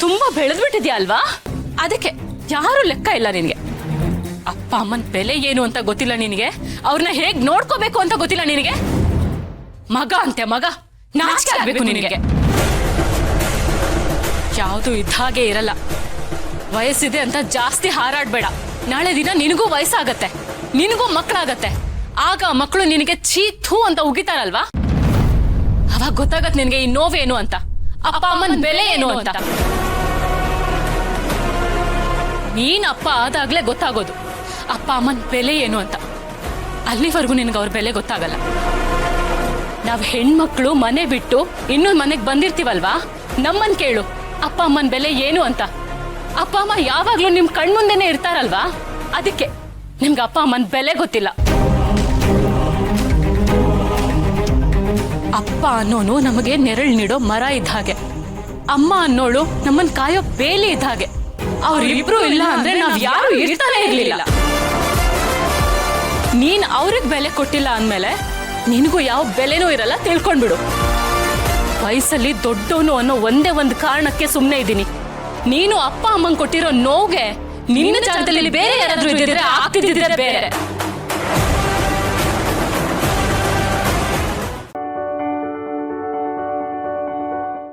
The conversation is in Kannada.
ತುಂಬಾ ಬೆಳೆದ್ಬಿಟ್ಟಿದ್ಯಾ ಅಲ್ವಾ? ಅದಕ್ಕೆ ಯಾರು ಲೆಕ್ಕ ಇಲ್ಲ ನಿನ್ಗೆ. ಅಪ್ಪ ಅಮ್ಮನ ಬೆಲೆ ಏನು ಅಂತ ಗೊತ್ತಿಲ್ಲ ನಿನಗೆ. ಅವ್ರನ್ನ ಹೇಗ್ ನೋಡ್ಕೋಬೇಕು ಅಂತ ಗೊತ್ತಿಲ್ಲ ನಿನಗೆ. ಮಗ ಅಂತೆ ಮಗ, ನಾಚಿಕೆ ಆಗ್ಬೇಕು ನಿನಗೆ. ಯಾವುದು ಇದ್ದ ಹಾಗೆ ಇರಲ್ಲ. ವಯಸ್ಸಿದೆ ಅಂತ ಜಾಸ್ತಿ ಹಾರಾಡ್ಬೇಡ. ನಾಳೆ ದಿನ ನಿನಗೂ ವಯಸ್ಸಾಗತ್ತೆ, ನಿನಗೂ ಮಕ್ಕಳಾಗತ್ತೆ. ಆಗ ಮಕ್ಕಳು ನಿನಗೆ ಛೀ ಥೂ ಅಂತ ಉಗಿತಾರಲ್ವಾ, ಅವಾಗ ಗೊತ್ತಾಗತ್ತೆ ನಿನಗೆ ಈ ನೋವೇನು ಅಂತ, ಅಪ್ಪ ಅಮ್ಮನ ಬೆಲೆ ಏನು ಅಂತ. ನೀನ್ ಅಪ್ಪ ಆದಾಗ್ಲೇ ಗೊತ್ತಾಗೋದು ಅಪ್ಪ ಅಮ್ಮನ ಬೆಲೆ ಏನು ಅಂತ. ಅಲ್ಲಿವರೆಗೂ ನಿನಗೆ ಅವ್ರ ಬೆಲೆ ಗೊತ್ತಾಗಲ್ಲ. ನಾವ್ ಹೆಣ್ಮಕ್ಳು ಮನೆ ಬಿಟ್ಟು ಇನ್ನೊಂದು ಮನೆಗೆ ಬಂದಿರ್ತೀವಲ್ವಾ, ನಮ್ಮನ್ ಕೇಳು ಅಪ್ಪ ಅಮ್ಮನ ಬೆಲೆ ಏನು ಅಂತ. ಅಪ್ಪ ಅಮ್ಮ ಯಾವಾಗ್ಲೂ ನಿಮ್ ಕಣ್ಮುಂದೆನೆ ಇರ್ತಾರಲ್ವಾ, ಅದಕ್ಕೆ ನಿಮ್ಗೆ ಅಪ್ಪ ಅಮ್ಮನ ಬೆಲೆ ಗೊತ್ತಿಲ್ಲ. ಅಪ್ಪ ಅನ್ನೋನು ನಮಗೆ ನೆರಳು ನೀಡೋ ಮರ ಇದ್ದ ಹಾಗೆ, ಅಮ್ಮ ಅನ್ನೋಳು ನಮ್ಮನ್ ಕಾಯೋ ಬೇಲಿ ಇದ್ದ ಹಾಗೆ. ಅವ್ರಿಬ್ರು ಇಲ್ಲ ಅಂದ್ರೆ ನಾವ್ ಯಾರು ಇರ್ತಾನೆ ಇರ್ಲಿಲ್ಲ. ನೀನ್ ಅವ್ರಿಗೆ ಬೆಲೆ ಕೊಟ್ಟಿಲ್ಲ ಅಂದ್ಮೇಲೆ ನಿನಗೂ ಯಾವ ಬೆಲೆನೂ ಇರಲ್ಲ, ತಿಳ್ಕೊಂಡ್ಬಿಡು. ವಯಸ್ಸಲ್ಲಿ ದೊಡ್ಡವನು ಅನ್ನೋ ಒಂದೇ ಒಂದು ಕಾರಣಕ್ಕೆ ಸುಮ್ಮನೆ ಇದ್ದೀನಿ. ನೀನು ಅಪ್ಪ ಅಮ್ಮಂಗ್ ಕೊಟ್ಟಿರೋ ನೋವ್ಗೆ ನಿನ್ನ ಜಾಗದಲ್ಲಿ ಬೇರೆ ಯಾರಾದ್ರೂ ಇದ್ದಿದ್ರೆ ಆಗ್ತಿದ್ದಿದ್ರೆ ಬೇರೆ.